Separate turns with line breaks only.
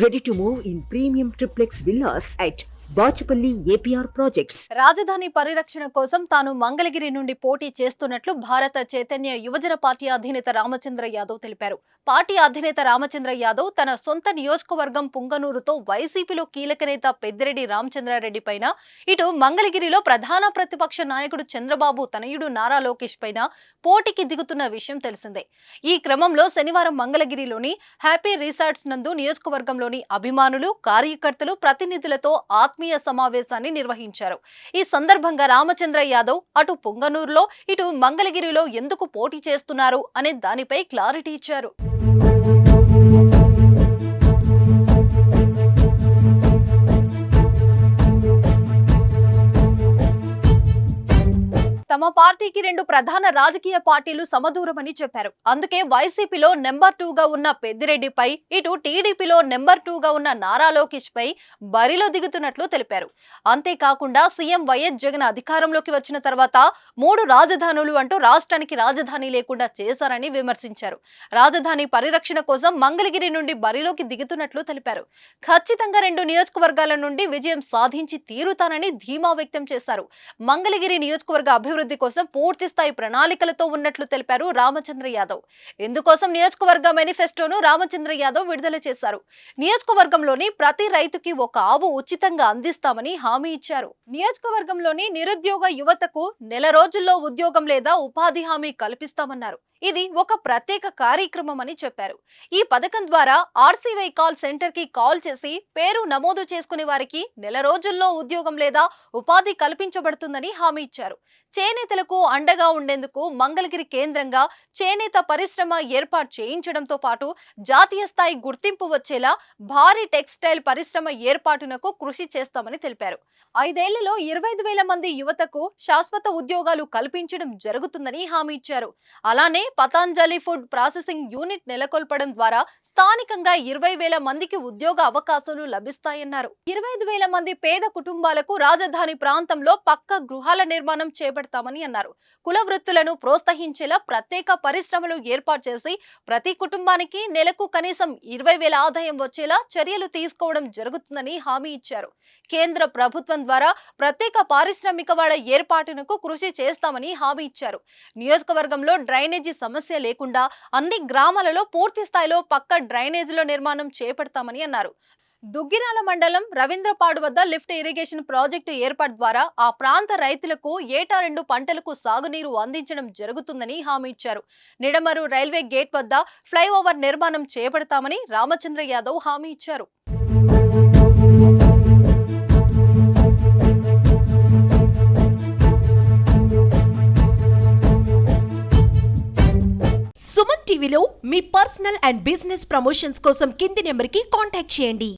Ready to move in premium triplex villas at Bachupally APR projects.
రాజధాని పరిరక్షణ కోసం తాను మంగళగిరి నుండి పోటీ చేస్తున్నట్లు భారత చైతన్య యువజన పార్టీ అధినేత రామచంద్ర యాదవ్ తెలిపారు. పార్టీ అధినేత రామచంద్ర యాదవ్ తన సొంత నియోజకవర్గం పుంగనూరుతో వైసీపీలో కీలక నేత పెద్దిరెడ్డి రామచంద్రారెడ్డి పైన, ఇటు మంగళగిరిలో ప్రధాన ప్రతిపక్ష నాయకుడు చంద్రబాబు తనయుడు నారా లోకేష్ పైన పోటీకి దిగుతున్న విషయం తెలిసిందే. ఈ క్రమంలో శనివారం మంగళగిరిలోని హ్యాపీ రిసార్ట్స్ నందు నియోజకవర్గంలోని అభిమానులు, కార్యకర్తలు, ప్రతినిధులతో ఆత్మీయ సమావేశాన్ని నిర్వహించారు. ఈ సందర్భంగా రామచంద్ర యాదవ్ అటు పుంగనూరులో, ఇటు మంగళగిరిలో ఎందుకు పోటీ చేస్తున్నారు అనే దానిపై క్లారిటీ ఇచ్చారు. తమ పార్టీకి రెండు ప్రధాన రాజకీయ పార్టీలు సమదూరమని చెప్పారు. అందుకే వైసీపీలో నెంబర్ 2 గా ఉన్న పెద్దిరెడ్డిపై, ఇటు టీడీపీలో నెంబర్ 2 గా ఉన్న నారా లోకేష్ పై బరిలో దిగుతున్నట్లు తెలిపారు. అంతేకాకుండా సీఎం వైఎస్ జగన్ అధికారంలోకి వచ్చిన తర్వాత 3 రాజధానులు అంటూ రాష్ట్రానికి రాజధాని లేకుండా చేశారని విమర్శించారు. రాజధాని పరిరక్షణ కోసం మంగళగిరి నుండి బరిలోకి దిగుతున్నట్లు తెలిపారు. ఖచ్చితంగా 2 నియోజకవర్గాల నుండి విజయం సాధించి తీరుతానని ధీమా వ్యక్తం చేశారు. మంగళగిరి నియోజకవర్గ అభివృద్ధి కోసం పూర్తి స్థాయి ప్రణాళికలతో ఉన్నట్లు తెలిపారు రామచంద్ర యాదవ్. ఇందుకోసం నియోజకవర్గ మేనిఫెస్టోను రామచంద్ర యాదవ్ విడుదల చేశారు. నియోజకవర్గంలోని ప్రతి రైతుకి ఒక ఆవు ఉచితంగా అందిస్తామని హామీ ఇచ్చారు. నియోజకవర్గంలోని నిరుద్యోగ యువతకు నెల రోజుల్లో ఉద్యోగం లేదా ఉపాధి హామీ కల్పిస్తామన్నారు. ఇది ఒక ప్రత్యేక కార్యక్రమం అని చెప్పారు. ఈ పథకం ద్వారా ఆర్సీవై కాల్ సెంటర్ కి కాల్ చేసి పేరు నమోదు చేసుకునే వారికి నెల రోజుల్లో ఉద్యోగం లేదా ఉపాధి కల్పించబడుతుందని హామీ ఇచ్చారు. చేనేతలకు అండగా ఉండేందుకు మంగళగిరి కేంద్రంగా చేనేత పరిశ్రమ ఏర్పాటు చేయించడంతో పాటు జాతీయ స్థాయి గుర్తింపు వచ్చేలా భారీ టెక్స్టైల్ పరిశ్రమ ఏర్పాటునకు కృషి చేస్తామని తెలిపారు. 5 ఏళ్లలో 25,000 మంది యువతకు శాశ్వత ఉద్యోగాలు కల్పించడం జరుగుతుందని హామీ ఇచ్చారు. అలానే పతాంజలి ఫుడ్ ప్రాసెసింగ్ యూనిట్ నెలకొల్పడం ద్వారా స్థానికంగా 20,000 మందికి ఉద్యోగ అవకాశాలు లభిస్తాయన్నారు. 25,000 మంది పేద కుటుంబాలకు రాజధాని ప్రాంతంలో పక్కా గృహాల నిర్మాణం చేపడతామని అన్నారు. కుల వృత్తులను ప్రోత్సహించేలా ప్రత్యేక పరిశ్రమలు ఏర్పాటు చేసి ప్రతి కుటుంబానికి నెలకు కనీసం 20,000 ఆదాయం వచ్చేలా చర్యలు తీసుకోవడం జరుగుతుందని హామీ ఇచ్చారు. కేంద్ర ప్రభుత్వం ద్వారా ప్రత్యేక పారిశ్రామిక వాడ ఏర్పాటునకు కృషి చేస్తామని హామీ ఇచ్చారు. నియోజకవర్గంలో డ్రైనేజీ సమస్య లేకుండా అన్ని గ్రామాలలో పూర్తి స్థాయిలో పక్క డ్రైనేజీల నిర్మాణం చేపడతామని అన్నారు. దుగ్గిరాల మండలం రవీంద్రపాడు వద్ద లిఫ్ట్ ఇరిగేషన్ ప్రాజెక్టు ఏర్పాటు ద్వారా ఆ ప్రాంత రైతులకు ఏటా 2 పంటలకు సాగునీరు అందించడం జరుగుతుందని హామీ ఇచ్చారు. నిడమరు రైల్వే గేట్ వద్ద ఫ్లైఓవర్ నిర్మాణం చేపడతామని రామచంద్ర యాదవ్ హామీ ఇచ్చారు.
సుమన్ టీవీలో మీ పర్సనల్ అండ్ బిజినెస్ ప్రమోషన్స్ కోసం కింది నెంబర్కి కాంటాక్ట్ చేయండి.